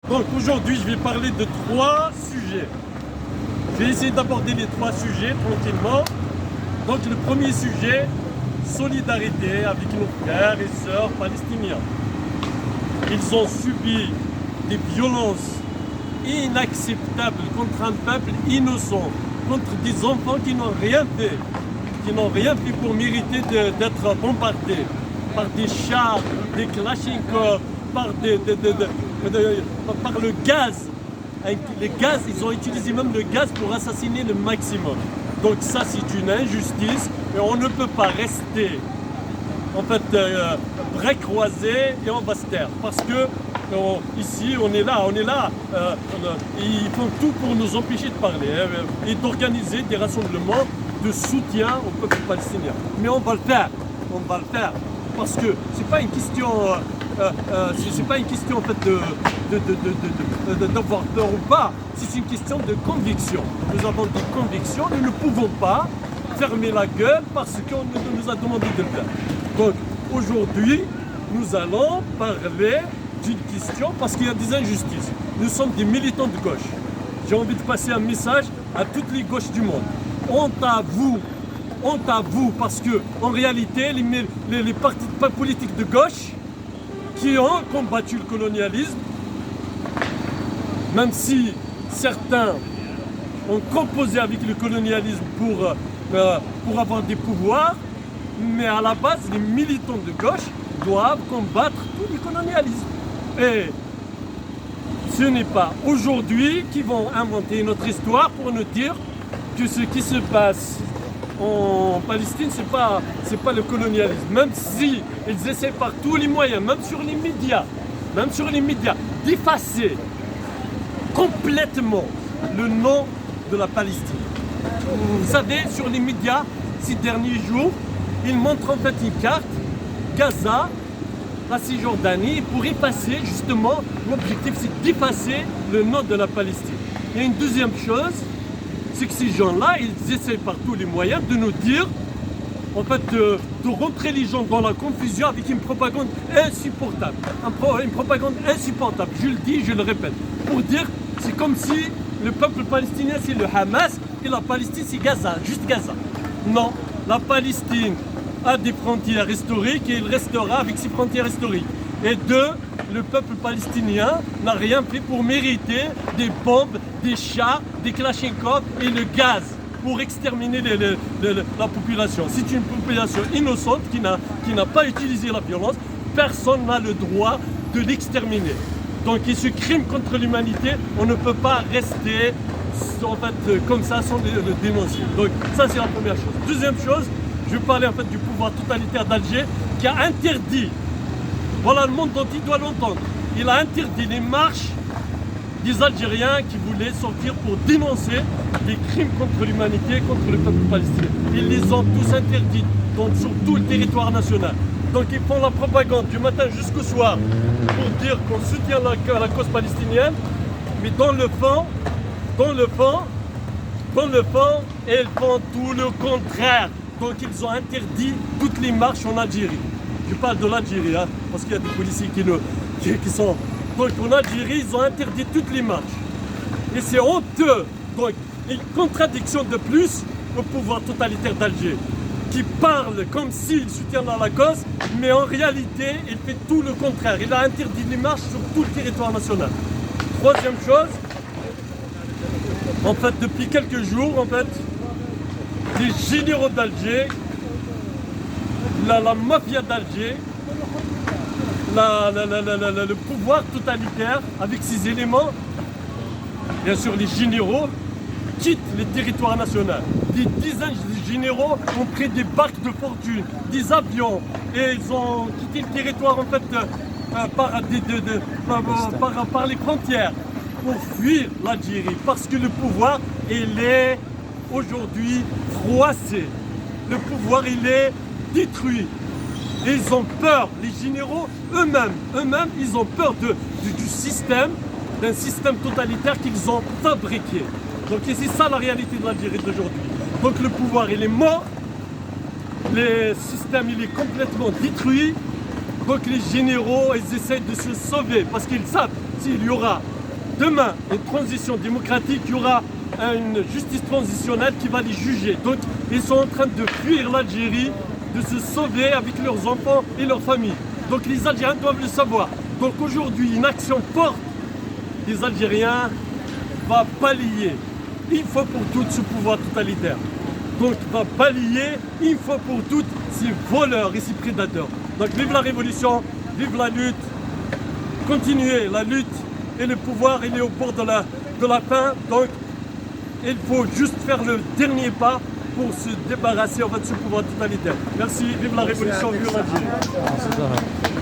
Donc aujourd'hui, je vais parler de 3 sujets. Je vais essayer d'aborder les 3 sujets tranquillement. Donc le premier sujet, solidarité avec nos frères et sœurs palestiniens. Ils ont subi des violences inacceptables contre un peuple innocent, contre des enfants qui n'ont rien fait pour mériter d'être bombardés par des chars, des kalachnikovs, par le gaz. Les gaz, ils ont utilisé même le gaz pour assassiner le maximum. Donc ça, c'est une injustice et on ne peut pas rester en fait bras croisés et on va se taire. Parce que ici, on est là. Ils font tout pour nous empêcher de parler et d'organiser des rassemblements de soutien au peuple palestinien. Mais on va le faire. Parce que c'est pas une question en fait d'avoir peur ou pas, c'est une question de conviction. Nous avons des convictions, nous ne pouvons pas fermer la gueule parce qu'on nous a demandé de le faire. Donc aujourd'hui, nous allons parler d'une question parce qu'il y a des injustices. Nous sommes des militants de gauche. J'ai envie de passer un message à toutes les gauches du monde. Honte à vous, parce que en réalité, les partis politiques de gauche qui ont combattu le colonialisme, même si certains ont composé avec le colonialisme pour avoir des pouvoirs, mais à la base, les militants de gauche doivent combattre tout le colonialisme. Et ce n'est pas aujourd'hui qu'ils vont inventer notre histoire pour nous dire que ce qui se passe en Palestine, c'est pas le colonialisme. Même si ils essaient par tous les moyens, même sur les médias, d'effacer complètement le nom de la Palestine. Vous savez, sur les médias, ces derniers jours, ils montrent en fait une carte, Gaza, la Cisjordanie, pour effacer justement, l'objectif c'est d'effacer le nom de la Palestine. Et une deuxième chose, c'est que ces gens-là, ils essaient par tous les moyens de nous dire, en fait, de rentrer les gens dans la confusion avec une propagande insupportable. Une propagande insupportable, je le dis, je le répète. Pour dire, c'est comme si le peuple palestinien c'est le Hamas et la Palestine c'est Gaza, juste Gaza. Non, la Palestine a des frontières historiques et il restera avec ses frontières historiques. Et deux, le peuple palestinien n'a rien fait pour mériter des bombes, des chars, des kalachnikovs et le gaz pour exterminer la population. C'est une population innocente qui n'a pas utilisé la violence. Personne n'a le droit de l'exterminer. Donc ce crime contre l'humanité, on ne peut pas rester en fait, comme ça sans le dénoncer. Donc ça c'est la première chose. Deuxième chose, je vais parler en fait du pouvoir totalitaire d'Alger qui a interdit, voilà le monde entier doit l'entendre, il a interdit les marches des Algériens qui voulaient sortir pour dénoncer des crimes contre l'humanité, contre le peuple palestinien. Ils les ont tous interdits, donc sur tout le territoire national. Donc ils font la propagande du matin jusqu'au soir pour dire qu'on soutient la cause palestinienne, mais dans le fond, ils font tout le contraire. Donc ils ont interdit toutes les marches en Algérie. Je parle de l'Algérie, hein, parce qu'il y a des policiers qui sont... Donc en Algérie, ils ont interdit toutes les marches. Et c'est honteux. Donc une contradiction de plus au pouvoir totalitaire d'Alger, qui parle comme s'il soutient la cause, mais en réalité, il fait tout le contraire. Il a interdit les marches sur tout le territoire national. Troisième chose, en fait, depuis quelques jours, en fait, les généraux d'Alger, la mafia d'Alger, le pouvoir totalitaire avec ses éléments, bien sûr les généraux, quittent les territoires nationaux. Des dizaines de généraux ont pris des barques de fortune, des avions, et ils ont quitté le territoire en fait par les frontières pour fuir l'Algérie, parce que le pouvoir il est aujourd'hui froissé, le pouvoir il est détruit. Et ils ont peur, les généraux eux-mêmes, ils ont peur du système, d'un système totalitaire qu'ils ont fabriqué. Donc c'est ça la réalité de l'Algérie d'aujourd'hui. Donc le pouvoir il est mort, le système il est complètement détruit. Donc les généraux ils essaient de se sauver parce qu'ils savent s'il y aura demain une transition démocratique, il y aura une justice transitionnelle qui va les juger. Donc ils sont en train de fuir l'Algérie, de se sauver avec leurs enfants et leurs familles. Donc les Algériens doivent le savoir. Donc aujourd'hui, une action forte des Algériens va balayer une fois pour toutes ce pouvoir totalitaire. Donc va balayer une fois pour toutes ces voleurs et ces prédateurs. Donc vive la révolution, vive la lutte, continuez la lutte et le pouvoir il est au bord de la fin. Donc il faut juste faire le dernier pas pour se débarrasser en fait, de ce pouvoir totalitaire. Merci, vive la révolution, vive l'Algérie.